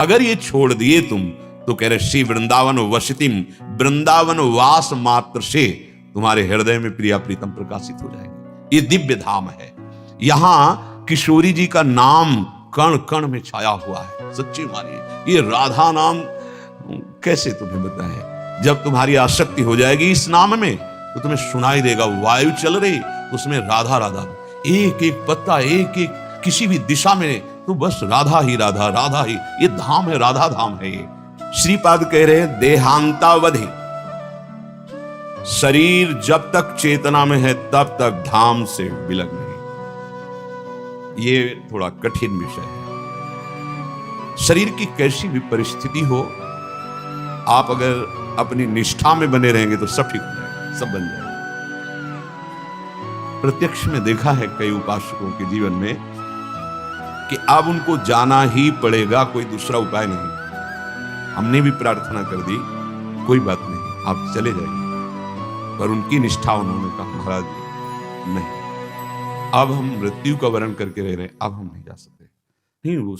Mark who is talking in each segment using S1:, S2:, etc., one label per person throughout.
S1: अगर ये छोड़ दिए तुम तो कह रहे श्री वृंदावन वसतिम, वृंदावन वास मात्र से तुम्हारे हृदय में प्रिया प्रीतम प्रकाशित हो जाएंगे। ये दिव्य धाम है। यहां किशोरी जी का नाम कण कण में छाया हुआ है। सच्ची मानिए, ये राधा नाम कैसे तुम्हें बताएं। जब तुम्हारी आसक्ति हो जाएगी इस नाम में तो तुम्हें सुनाई देगा, वायु चल रही उसमें राधा राधा, एक एक पत्ता, एक एक किसी भी दिशा में तो बस राधा ही राधा, राधा ही। ये धाम है, राधा धाम है ये। श्रीपाद कह रहे हैं देहांतावधि, शरीर जब तक चेतना में है तब तक धाम से विलग नहीं। ये थोड़ा कठिन विषय है। शरीर की कैसी भी परिस्थिति हो, आप अगर अपनी निष्ठा में बने रहेंगे तो सब ठीक हो जाएगा, सब बन जाएगा। प्रत्यक्ष में देखा है कई उपासकों के जीवन में कि अब उनको जाना ही पड़ेगा, कोई दूसरा उपाय नहीं। हमने भी प्रार्थना कर दी, कोई बात नहीं आप चले जाइए, पर उनकी निष्ठा उन्होंने कहा महाराज नहीं, अब हम मृत्यु का वर्ण करके रह रहे हैं, अब हम नहीं जा सकते। नहीं, वो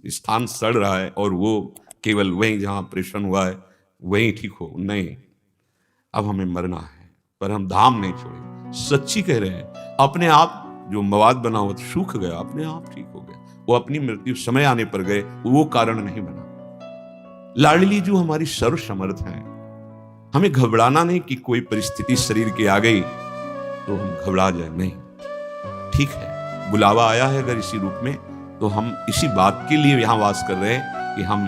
S1: स्थान सड़ रहा है और वो केवल वहीं जहां ऑपरेशन हुआ है वहीं ठीक हो, नहीं, अब हमें मरना है, पर हम धाम नहीं छोड़े। सच्ची कह रहे हैं। अपने आप जो मवाद बना हुआ सूख गया, अपने आप ठीक हो गया। वो अपनी मृत्यु समय आने पर गए, वो कारण नहीं बना। लाडली जो हमारी सर्व समर्थ है, हमें घबराना नहीं कि कोई परिस्थिति शरीर की आ गई तो हम घबरा जाए, नहीं, ठीक है, बुलावा आया है अगर इसी रूप में तो हम इसी बात के लिए यहां वास कर रहे हैं कि हम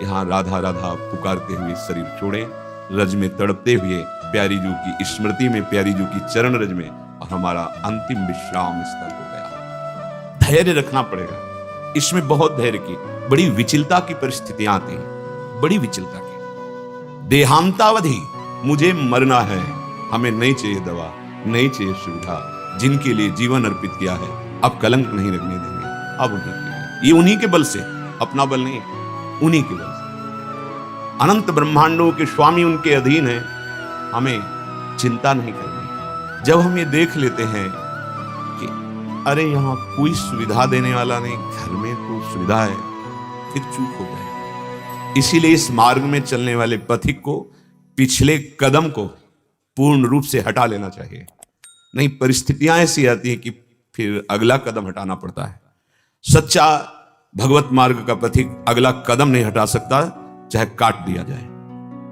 S1: यहां राधा राधा पुकारते हुए शरीर छोड़ें, रज में तड़पते हुए प्यारी जी की स्मृति में, प्यारी जी की चरण रज में, और हमारा अंतिम विश्राम स्थल हो गया। धैर्य रखना पड़ेगा, इसमें बहुत धैर्य की, बड़ी विचलता की परिस्थितियां आती हैं, बड़ी विचलता की। देहांतावधि, मुझे मरना है, हमें नहीं चाहिए दवा, नहीं चाहिए सुविधा, जिनके लिए जीवन अर्पित किया है अब कलंक नहीं लगने देंगे, अब उन्हीं के लिए, ये उन्हीं के बल से, अपना बल नहीं, उन्हीं के बल से। अनंत ब्रह्मांडों के स्वामी उनके अधीन है, हमें चिंता नहीं करनी। जब हम ये देख लेते हैं कि अरे यहां कोई सुविधा देने वाला नहीं, घर में तो सुविधा है, फिर चूक हो गए। इसीलिए इस मार्ग में चलने वाले पथिक को पिछले कदम को पूर्ण रूप से हटा लेना चाहिए। नहीं, परिस्थितियां ऐसी आती है कि फिर अगला कदम हटाना पड़ता है। सच्चा भगवत मार्ग का पथिक अगला कदम नहीं हटा सकता, चाहे काट दिया जाए।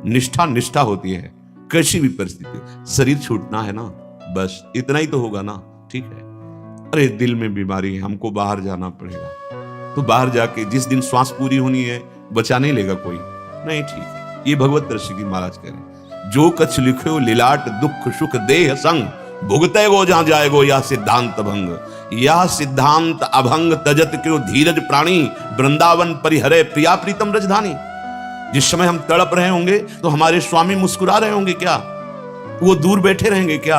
S1: निष्ठा निष्ठा होती है, कैसी भी परिस्थिति। शरीर छूटना है ना, बस इतना ही तो होगा ना, ठीक है। अरे दिल में बीमारी है, हमको बाहर जाना पड़ेगा, तो बाहर जाके जिस दिन श्वास पूरी होनी है बचा नहीं लेगा कोई, नहीं, ठीक है। ये भगवत दर्शी की महाराज कह रहे हैं, जो कछ लिखो लिलाट दुख सुख देह संग, भुगते गो जहां जाएगो या सिद्धांत भंग, या सिद्धांत अभंग तजत क्यों धीरज प्राणी, वृंदावन परिहरे प्रिया प्रीतम रजधानी। जिस समय हम तड़प रहे होंगे तो हमारे स्वामी मुस्कुरा रहे होंगे क्या? वो दूर बैठे रहेंगे क्या?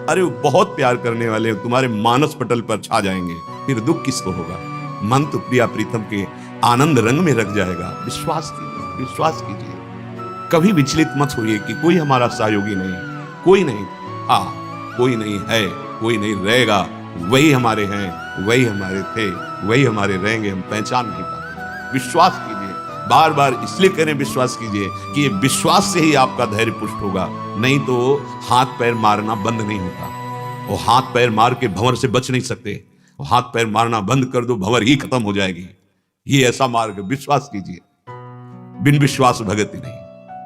S1: अरे वो बहुत प्यार करने वाले तुम्हारे मानस पटल पर छा जाएंगे, फिर दुख किसको होगा? मन तो प्रिया प्रीतम के आनंद रंग में रख जाएगा। विश्वास कीजिए, विश्वास कीजिए, कभी विचलित मत होइए कि कोई हमारा सहयोगी नहीं, कोई नहीं, हाँ कोई नहीं है, कोई नहीं रहेगा, वही हमारे हैं, वही हमारे थे, वही हमारे रहेंगे, हम पहचान नहीं पाते। विश्वास कीजिए, बार बार इसलिए करें विश्वास कीजिए कि ये विश्वास से ही आपका धैर्य पुष्ट होगा, नहीं तो हाथ पैर मारना बंद नहीं होता। वो हाथ पैर मार के भंवर से बच नहीं सकते, वो हाथ पैर मारना बंद कर दो, भंवर ही खत्म हो जाएगी। ये ऐसा मार्ग, विश्वास कीजिए, बिन विश्वास भगति नहीं।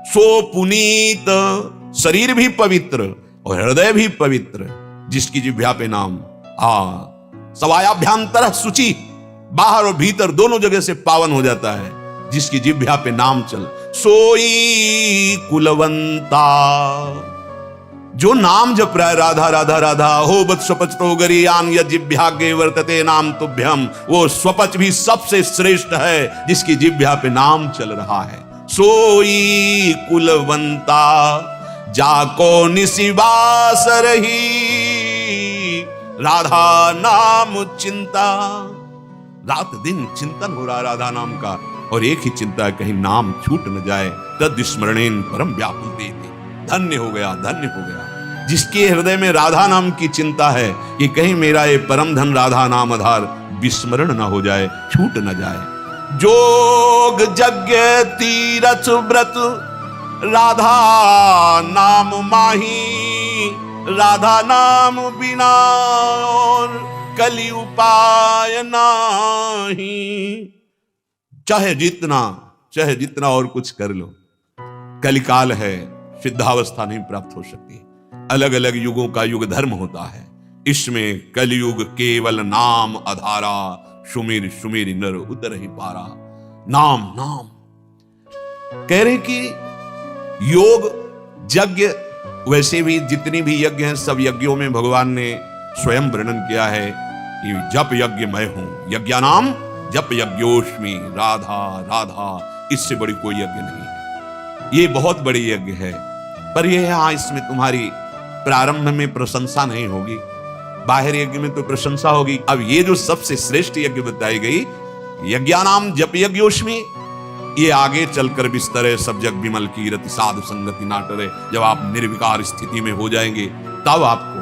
S1: सो पुनीत, शरीर भी पवित्र और हृदय भी पवित्र, जिसकी जिह्वा पे नाम सवायाभ्यांतर शुचि, बाहर और भीतर दोनों जगह से पावन हो जाता है, जिसकी जिह्वा पे नाम चल। सोई कुलवंता, जो नाम जप रहा है राधा राधा राधा, हो बत स्वपच तो गरियान या जिह्वाग्रे वर्तते नाम तुभ्यम, वो स्वपच भी सबसे श्रेष्ठ है जिसकी जिह्वा पे नाम चल रहा है। सोई कुलवंता, जाको निशिवास रही, राधा नाम चिंता। रात दिन चिंतन हो रहा है राधा नाम का, और एक ही चिंता है कहीं नाम छूट न जाए। तद स्मरणेन परम व्याकुल देते, धन्य हो गया, धन्य हो गया जिसके हृदय में राधा नाम की चिंता है कि कहीं मेरा ये परम धन राधा नाम आधार विस्मरण न हो जाए, छूट न जाए। जोग यज्ञ तीरथ व्रत राधा नाम माही, राधा नाम बिना और कलि उपाय नाही। चाहे जितना और कुछ कर लो, कलिकाल है, सिद्धावस्था नहीं प्राप्त हो सकती। अलग अलग युगों का युग धर्म होता है, इसमें कलयुग केवल नाम आधारा, सुमिर सुमिर नर उतर ही पारा। नाम नाम कह रहे कि योग यज्ञ, वैसे भी जितने भी यज्ञ हैं सब यज्ञों में भगवान ने स्वयं वर्णन किया है कि जप यज्ञ मैं हूं, यज्ञानाम जप यज्ञोस्मि, राधा राधा, इससे बड़ी कोई यज्ञ नहीं है। ये बहुत बड़ी यज्ञ है, पर यह यहां इसमें तुम्हारी प्रारंभ में प्रशंसा नहीं होगी, बाहर यज्ञ में तो प्रशंसा होगी। अब ये जो सबसे श्रेष्ठ यज्ञ बताई गई, यज्ञानाम जप यज्ञोस्मि, ये आगे चलकर विस्तर सब जग विमल की रति साधु संगति नाटरे, जब आप निर्विकार स्थिति में हो जाएंगे तब आपको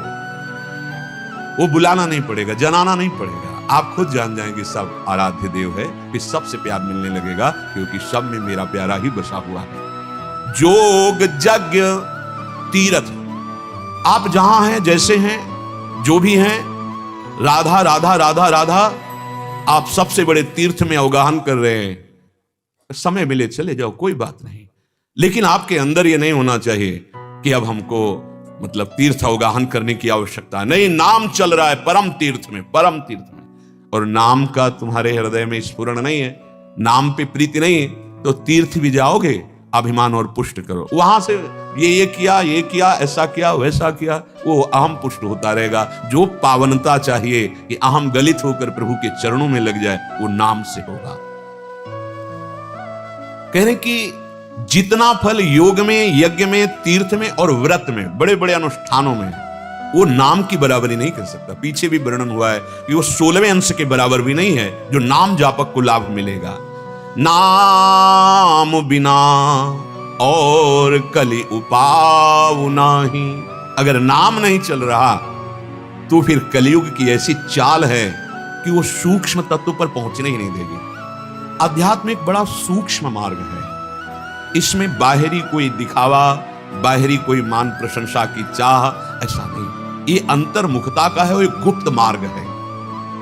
S1: वो बुलाना नहीं पड़ेगा, जनाना नहीं पड़ेगा, आप खुद जान जाएंगे सब आराध्य देव है, कि सबसे प्यार मिलने लगेगा, क्योंकि सब में मेरा प्यारा ही बसा हुआ है। जोग यज्ञ तीरथ, आप जहां हैं, जैसे हैं, जो भी हैं, राधा राधा राधा राधा, आप सबसे बड़े तीर्थ में अवगाहन कर रहे हैं। समय मिले चले जाओ, कोई बात नहीं, लेकिन आपके अंदर ये नहीं होना चाहिए कि अब हमको मतलब तीर्थ अवगाहन करने की आवश्यकता नहीं। नाम चल रहा है परम तीर्थ में, परम तीर्थ में, और नाम का तुम्हारे हृदय में स्फुरण नहीं है, नाम पे प्रीति नहीं है, तो तीर्थ भी जाओगे, अभिमान और पुष्ट करो, वहां से ये किया, ऐसा किया, वैसा किया, वो अहम पुष्ट होता रहेगा। जो पावनता चाहिए कि अहम गलित होकर प्रभु के चरणों में लग जाए, वो नाम से होगा। कह रहे कि जितना फल योग में, यज्ञ में, तीर्थ में और व्रत में, बड़े बड़े अनुष्ठानों में, वो नाम की बराबरी नहीं कर सकता। पीछे भी वर्णन हुआ है कि वो 16वें अंश के बराबर भी नहीं है जो नाम जापक को लाभ मिलेगा। नाम बिना और कलि उपाव नाही, अगर नाम नहीं चल रहा तो फिर कलयुग की ऐसी चाल है कि वो सूक्ष्म तत्व पर पहुंचने ही नहीं देगी। अध्यात्म एक बड़ा सूक्ष्म मार्ग है, इसमें बाहरी कोई दिखावा, बाहरी कोई मान प्रशंसा की चाह, ऐसा नहीं। ये अंतर्मुखता का है, वो एक गुप्त मार्ग है,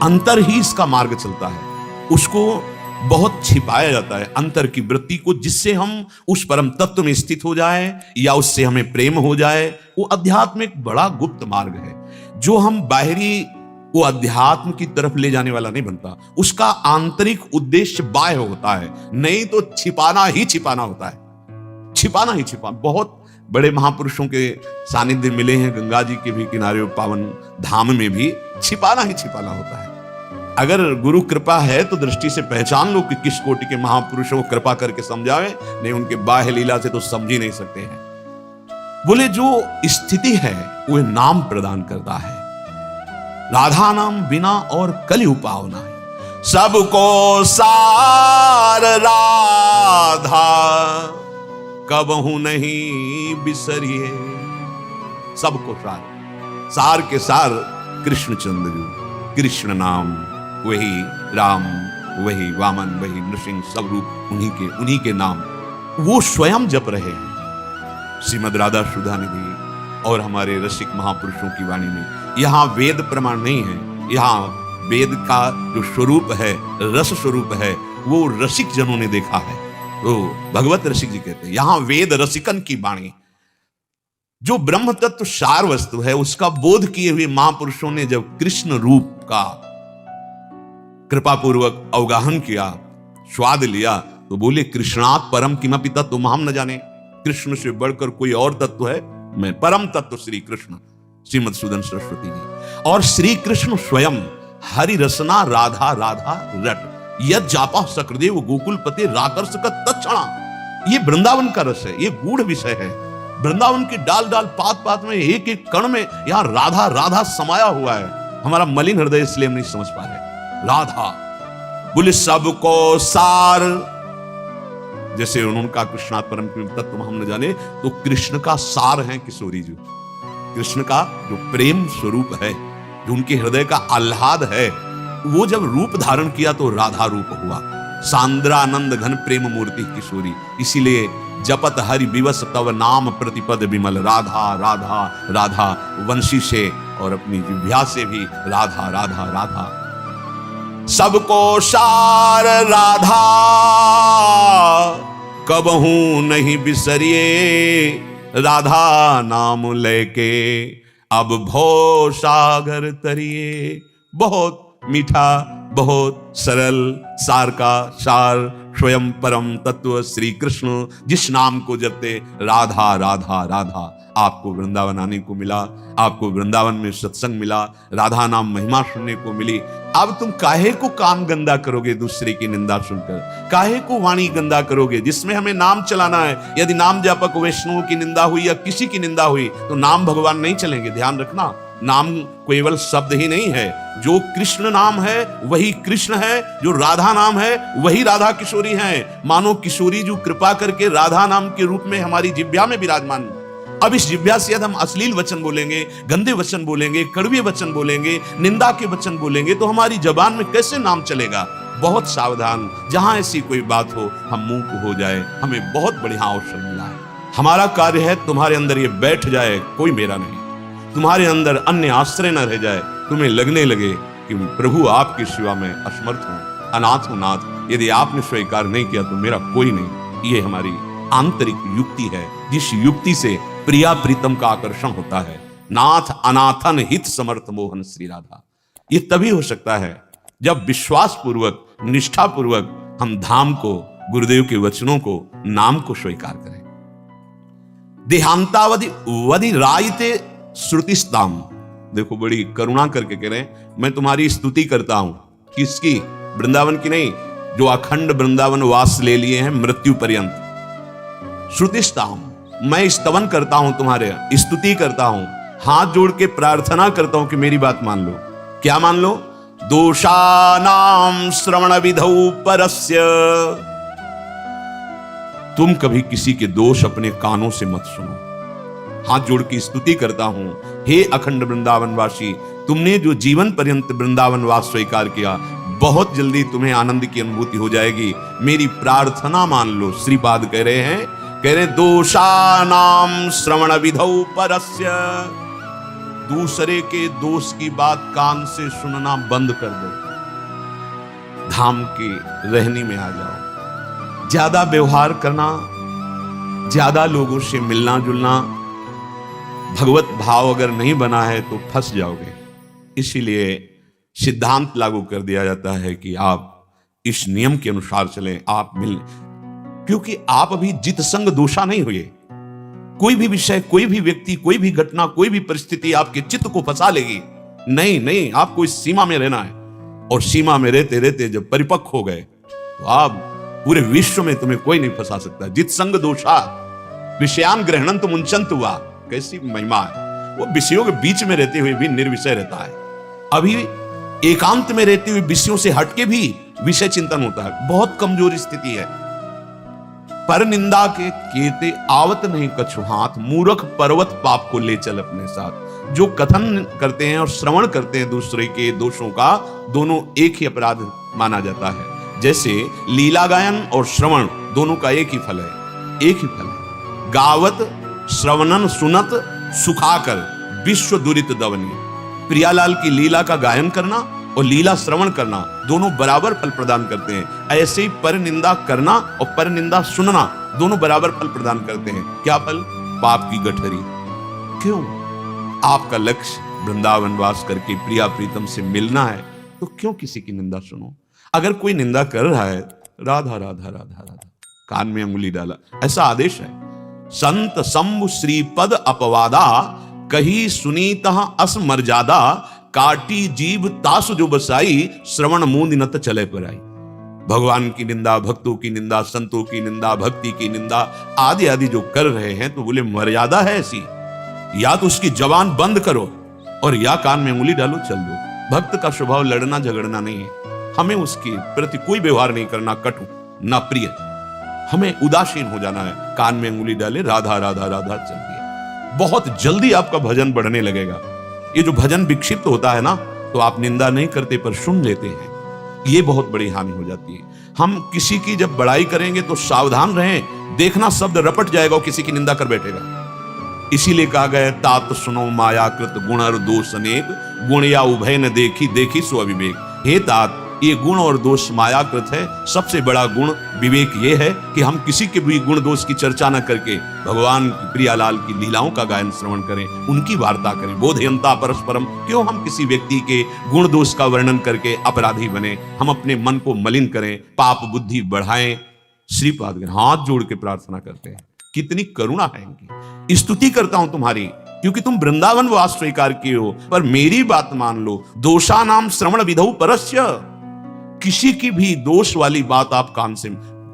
S1: अंतर ही इसका मार्ग चलता है। उसको बहुत छिपाया जाता है, अंतर की वृत्ति को, जिससे हम उस परम तत्व में स्थित हो जाए या उससे हमें प्रेम हो जाए। वो अध्यात्म एक बड़ा गुप्त मार्ग है, जो हम बाहरी वो अध्यात्म की तरफ ले जाने वाला नहीं बनता। उसका आंतरिक उद्देश्य बाह्य होता है, नहीं तो छिपाना ही छिपाना होता है, छिपाना ही छिपाना। बहुत बड़े महापुरुषों के सानिध्य मिले हैं, गंगा जी के भी किनारे पावन धाम में भी छिपाना ही छिपाना होता है। अगर गुरु कृपा है तो दृष्टि से पहचान लो कि किस कोटि के महापुरुषों को कृपा करके समझावे, नहीं उनके बाह्य लीला से तो समझ ही नहीं सकते हैं। बोले जो स्थिति है वो नाम प्रदान करता है, राधा नाम बिना और कलि उपाव नहीं। सबको सार राधा कबहू नहीं बिसरिए, सबको सार, सार के सार कृष्णचंद्र जी, कृष्ण नाम, वही राम, वही वामन, वही नृसिंह, सब रूप उन्हीं के नाम वो स्वयं जप रहे हैं। श्रीमद् राधा सुधा निधि और हमारे रसिक महापुरुषों की वाणी में यहाँ वेद प्रमाण नहीं है, यहाँ वेद का जो स्वरूप है, रस स्वरूप है, वो रसिक जनों ने देखा है। तो भगवत रसिक जी कहते हैं यहाँ वेद रसिकन की वाणी, जो ब्रह्म तत्व सार वस्तु है उसका बोध किए हुए महापुरुषों ने जब कृष्ण रूप का कृपा पूर्वक अवगाहन किया, स्वाद लिया, तो बोले कृष्णात् परम किमपि तत्व हम न जाने, कृष्ण से बढ़कर कोई और तत्व है मैं, परम तत्व श्री कृष्ण, श्रीमद् सुदन सरस्वती जी। और श्री कृष्ण स्वयं हरि रसना राधा राधा रट, यद जापा सकृदेव गोकुल पते राकर्ष का तत्क्षणा, ये वृंदावन का रस है, ये गूढ़ विषय है। वृंदावन की डाल डाल पात पात में, एक एक कण में यहाँ राधा राधा समाया हुआ है। हमारा मलिन हृदय इसलिए हम नहीं समझ पा रहे। राधा बोले सबको सार, जैसे उनका कृष्णात् परम तत्व हम न जाने, तो कृष्ण का सार है किशोरी जी, कृष्ण का जो प्रेम स्वरूप है, जो उनके हृदय का आह्लाद है, वो जब रूप धारण किया तो राधा रूप हुआ। सांद्रानंद घन प्रेम मूर्ति किशोरी। इसीलिए जपत हरि विवश तव नाम प्रतिपद विमल, राधा राधा राधा वंशी से और अपनी जिह्वा से भी राधा राधा राधा। सबको सार राधा कबहू नहीं बिसरिए, राधा नाम लेके अब भव सागर तरिए। बहुत मीठा, बहुत सरल, सार का सार स्वयं परम तत्व श्री कृष्ण। जिस नाम को जपते राधा राधा राधा, आपको वृंदावन आने को मिला, आपको वृंदावन में सत्संग मिला, राधा नाम महिमा सुनने को मिली। अब तुम काहे को कान गंदा करोगे दूसरे की निंदा सुनकर, काहे को वाणी गंदा करोगे जिसमें हमें नाम चलाना है। यदि नाम जापक वैष्णव की निंदा हुई या किसी की निंदा हुई तो नाम भगवान नहीं चलेंगे। ध्यान रखना, नाम केवल शब्द ही नहीं है, जो कृष्ण नाम है वही कृष्ण है, जो राधा नाम है वही राधा किशोरी है। मानो किशोरी जो कृपा करके राधा नाम के रूप में हमारी जिह्वा में विराजमान। अब इस जिह्वा से यदि हम अश्लील वचन बोलेंगे, गंदे वचन बोलेंगे, कड़वे वचन बोलेंगे, निंदा के वचन बोलेंगे तो हमारी जबान में कैसे नाम चलेगा। बहुत सावधान, जहां ऐसी कोई बात हो हम मुंह हो जाए। हमें बहुत बढ़िया अवसर मिला है। हमारा कार्य है तुम्हारे अंदर ये बैठ जाए, कोई मेरा नहीं, तुम्हारे अंदर अन्य आश्रय न रह जाए, तुम्हें लगने लगे कि प्रभु आपके सिवा में असमर्थ हूं, अनाथ हूं नाथ। यदि आपने स्वीकार नहीं किया तो मेरा कोई नहीं। ये हमारी आंतरिक युक्ति है, जिस युक्ति से प्रिया प्रीतम का आकर्षण होता है। नाथ अनाथन हित समर्थ मोहन श्री राधा। ये तभी हो सकता है जब विश्वास पूर्वक, निष्ठा पूर्वक हम धाम को, गुरुदेव के वचनों को, नाम को स्वीकार करें। देहांतावधि वधि रायते श्रुतिस्ताम। देखो बड़ी करुणा करके कह रहे हैं, मैं तुम्हारी स्तुति करता हूं। किसकी? वृंदावन की नहीं, जो अखंड वृंदावन वास ले लिए हैं मृत्यु पर्यंत। श्रुतिस्ताम, मैं स्तवन करता हूं, तुम्हारे स्तुति करता हूं, हाथ जोड़ के प्रार्थना करता हूं कि मेरी बात मान लो। क्या मान लो? दोषानाम श्रवण विधौ परस्य। तुम कभी किसी के दोष अपने कानों से मत सुनो। हाथ जोड़ की स्तुति करता हूं, हे अखंड वृंदावनवासी, तुमने जो जीवन पर्यंत वृंदावनवास स्वीकार किया, बहुत जल्दी तुम्हें आनंद की अनुभूति हो जाएगी। मेरी प्रार्थना मान लो। श्रीपाद कह रहे हैं, कह रहे दोषानाम श्रवण विधौ परस्य। दूसरे के दोष की बात कान से सुनना बंद कर दो, धाम की रहनी में आ जाओ। ज्यादा व्यवहार करना, ज्यादा लोगों से मिलना जुलना, भगवत भाव अगर नहीं बना है तो फंस जाओगे। इसीलिए सिद्धांत लागू कर दिया जाता है कि आप इस नियम के अनुसार चलें, आप मिल, क्योंकि आप अभी जित संग दोषा नहीं हुए। कोई भी विषय, कोई भी व्यक्ति, कोई भी घटना, कोई भी परिस्थिति आपके चित्त को फंसा लेगी। नहीं नहीं, आपको इस सीमा में रहना है। और सीमा में रहते रहते जब परिपक्व हो गए तो आप पूरे विश्व में तुम्हें कोई नहीं फंसा सकता। जित संग दोषा विषयान ग्रहणंत मुंचंत हुआ। कैसी महिमा है, वो विषयों के बीच में रहते हुए भी निर्विषय रहता है। अभी एकांत में रहते हुए विषयों से हटके भी विषय चिंतन होता है। बहुत कमजोर स्थिति है। पर निंदा के केते आवत नहीं कछु हाथ, मूर्ख पर्वत पाप को ले चल अपने साथ। जो कथन करते हैं और श्रवण करते हैं दूसरे के दोषों का, दोनों एक ही अपराध माना जाता है। जैसे लीला गायन और श्रवण दोनों का एक ही फल है, एक ही फल है। गावत श्रवणन सुनत सुखाकर विश्व दुरित दवनी। प्रियालाल की लीला का गायन करना और लीला श्रवण करना दोनों बराबर फल प्रदान करते हैं। ऐसे ही पर निंदा करना और पर निंदा सुनना दोनों बराबर फल प्रदान करते हैं। क्या फल? पाप की गठरी। क्यों? आपका लक्ष्य वृंदावन वास करके प्रिया प्रीतम से मिलना है तो क्यों किसी की निंदा सुनो? अगर कोई निंदा कर रहा है, राधा राधा राधा राधा, कान में अंगुली डाला, ऐसा आदेश है। संत शंभु श्रीपद अपवादा, कही सुनीत अस मर्यादा, काटी जीव तासु जो बसाई, श्रवण मूंद नत चले पर आई। भगवान की निंदा, भक्तों की निंदा, संतों की निंदा, भक्ति की निंदा आदि आदि जो कर रहे हैं तो बोले मर्यादा है ऐसी, या तो उसकी जबान बंद करो और या कान में उंगली डालो, चल दो। भक्त का स्वभाव लड़ना झगड़ना नहीं है। हमें उसके प्रति कोई व्यवहार नहीं करना कटु ना प्रिय, हमें उदासीन हो जाना है। कान में अंगुली डाले राधा राधा राधा चल दिया, बहुत जल्दी आपका भजन बढ़ने लगेगा। ये जो भजन विक्षिप्त होता है ना, तो आप निंदा नहीं करते पर सुन लेते हैं, ये बहुत बड़ी हानि हो जाती है। हम किसी की जब बड़ाई करेंगे तो सावधान रहें, देखना शब्द रपट जाएगा और किसी की निंदा कर बैठेगा। इसीलिए कहा गया तात सुनो मायाकृत गुण और दोष अनेक, गुण या उभय न देखी देखी सो अविवेक। हे तात, ये गुण और दोष मायाकृत है। सबसे बड़ा गुण विवेक ये है कि हम किसी के भी गुण दोष की चर्चा न करके भगवान प्रियालाल की लीलाओं का गायन श्रवण करें, उनकी वार्ता करें। बोधयंता परस्परम, क्यों हम किसी व्यक्ति के गुण दोष का वर्णन करके अपराधी बने? हम अपने मन को मलिन करें, पाप बुद्धि बढ़ाएं। श्रीपाद हाथ जोड़ के प्रार्थना करते हैं, कितनी करुणा है इनकी। स्तुति करता हूं तुम्हारी, क्योंकि तुम वृंदावन वास स्वीकार किए हो। पर मेरी बात मान लो, दोषा नाम श्रवण विधौ परस्य, किसी की भी दोष वाली बात आप कान से,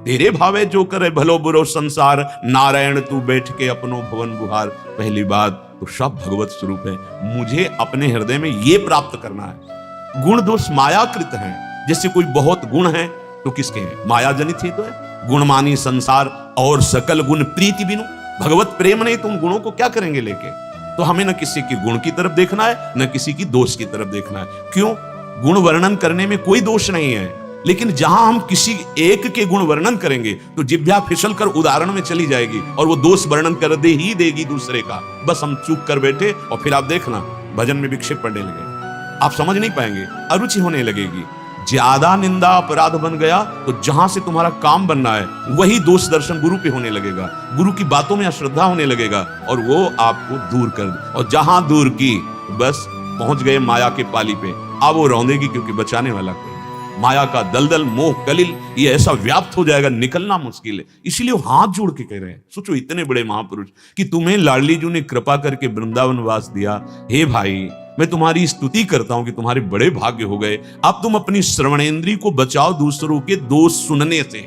S1: तेरे भावे जो करे भलो बुरो संसार, नारायण तू बैठ के अपनो भवन बुहार। पहली बात तो सब भगवत स्वरूप है, मुझे अपने हृदय में ये प्राप्त करना है। गुण दोष मायाकृत हैं। जैसे कोई बहुत गुण है तो किसके हैं? माया जनित ही तो है। गुणमानी संसार और सकल गुण प्रीति बिनु, भगवत प्रेम नहीं तो उन गुणों को क्या करेंगे लेके? तो हमें न किसी के गुण की तरफ देखना है, न किसी की दोष की तरफ देखना है। क्यों? गुण वर्णन करने में कोई दोष नहीं है, लेकिन जहां हम किसी एक के गुण वर्णन करेंगे तो जिह्वा फिसल कर उदाहरण में चली जाएगी और वो दोष वर्णन कर दे ही देगी दूसरे का। बस हम चुप कर बैठे और फिर आप देखना भजन में विक्षेप पड़ने लगेगा, आप समझ नहीं पाएंगे, अरुचि होने लगेगी। ज्यादा निंदा अपराध बन गया तो जहां से तुम्हारा काम बनना है वही दोष दर्शन गुरु पे होने लगेगा, गुरु की बातों में अश्रद्धा होने लगेगा और वो आपको दूर कर दे। और जहां दूर की, बस पहुंच गए माया के पाली पे, अब वो रौंदेगी क्योंकि बचाने वाला कोई। माया का दलदल मोह कलिल ये ऐसा व्याप्त हो जाएगा, निकलना मुश्किल है। इसलिए वो हाथ जोड़ के कह रहे हैं, सोचो इतने बड़े महापुरुष कि तुम्हें लाडली जी ने कृपा करके वृंदावन वास दिया। हे भाई, मैं तुम्हारी स्तुति करता हूं कि तुम्हारे बड़े भाग्य हो गए। अब तुम अपनी श्रवणेंद्रिय को बचाओ दूसरों के दोष सुनने से।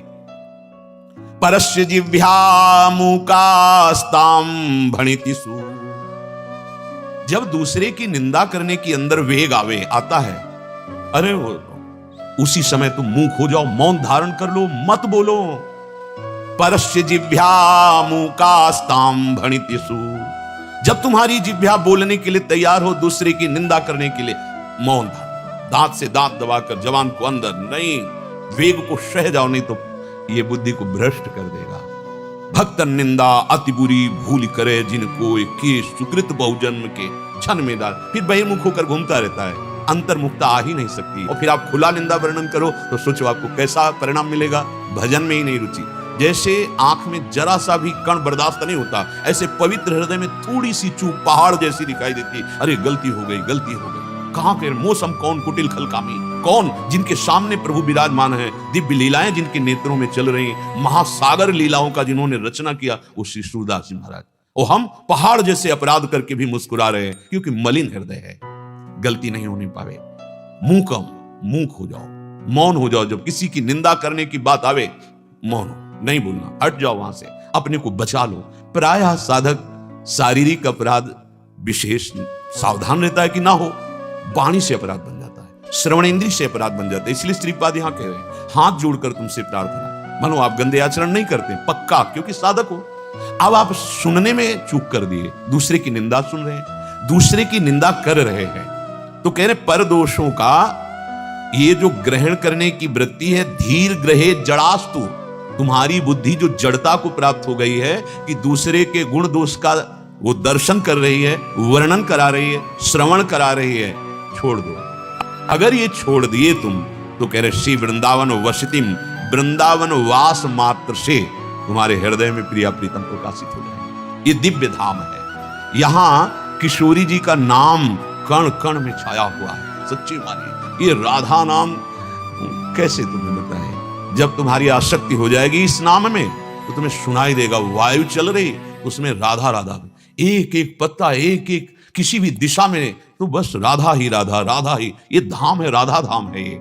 S1: परस्य जिह्वा मूकास्ताम भणिति सु, जब दूसरे की निंदा करने की अंदर वेग आवे आता है, अरे वो उसी समय तुम मूक हो जाओ, मौन धारण कर लो, मत बोलो। परस्य जिह्वा मूकास्ताम भणिति सु, जब तुम्हारी जिह्वा बोलने के लिए तैयार हो, दूसरे की निंदा करने के लिए, मौन धारण, दांत से दांत दबाकर जवान को अंदर नहीं, वेग को सह जाओ, नहीं तो ये बुद्धि को भ्रष्ट कर देगा। भक्त निंदा अति बुरी भूल करे, जिनको के सुकृत बहुजन्म के क्षण में डाल, फिर बहिर्मुख होकर घूमता रहता है, अंतर्मुखता आ ही नहीं सकती। और फिर आप खुला निंदा वर्णन करो तो सोचो आपको कैसा परिणाम मिलेगा। भजन में ही नहीं रुचि। जैसे आंख में जरा सा भी कण बर्दाश्त नहीं होता, ऐसे पवित्र हृदय में थोड़ी सी चूक पहाड़ जैसी दिखाई देती। अरे गलती हो गई, गलती हो गई। कहां के मौसम कौन कुटिल खलकामी, कौन जिनके सामने प्रभु विराजमान है, दिव्य लीलाएं जिनके नेत्रों में चल रही, महासागर लीलाओं का जिन्होंने रचना किया, वो श्री सूरदास जी महाराज। और हम पहाड़ जैसे अपराध करके भी मुस्कुरा रहे हैं क्योंकि मलिन हृदय है, गलती नहीं होने पावे। मूक हो जाओ, मौन हो जाओ। जब किसी की निंदा करने की बात आवे, मौन हो, नहीं बोलना, हट जाओ वहां से, अपने को बचा लो। प्रायः साधक शारीरिक अपराध विशेष सावधान रहता है कि ना हो, वाणी से अपराध बन जाता है, श्रवणेंद्रिय से अपराध बन जाता है। इसलिए श्रीपाद यहां कह रहे हैं, हाथ जोड़कर तुमसे प्रार्थना, मानो आप गंदे आचरण नहीं करते पक्का, क्योंकि साधक हो। अब आप सुनने में चूक कर दिए, दूसरे की निंदा सुन रहे हैं, दूसरे की निंदा कर रहे हैं, तो कह रहे पर दोषों का ये जो ग्रहण करने की वृत्ति है, धीर ग्रहे जड़ास्तु, तुम्हारी बुद्धि जो जड़ता को प्राप्त हो गई है कि दूसरे के गुण दोष का वो दर्शन कर रही है, वर्णन करा रही है, श्रवण करा रही है, छोड़ दो। अगर ये छोड़ दिए तुम, तो कह रहे श्री वृंदावन वसतिम, वृंदावन वास मात्र से तुम्हारे हृदय में प्रिया प्रीतम प्रकाशित हो जाएगी। ये दिव्य धाम है। यहां किशोरी जी का नाम कण कण में छाया हुआ है। सच्ची मानिए, ये राधा नाम कैसे तुम्हें बताएं? जब तुम्हारी आसक्ति हो जाएगी इस नाम में तो तुम्हें सुनाई देगा, वायु चल रही उसमें राधा राधा, एक एक पत्ता, एक एक किसी भी दिशा में तो बस राधा ही राधा, राधा ही। ये धाम है, राधा धाम है ये।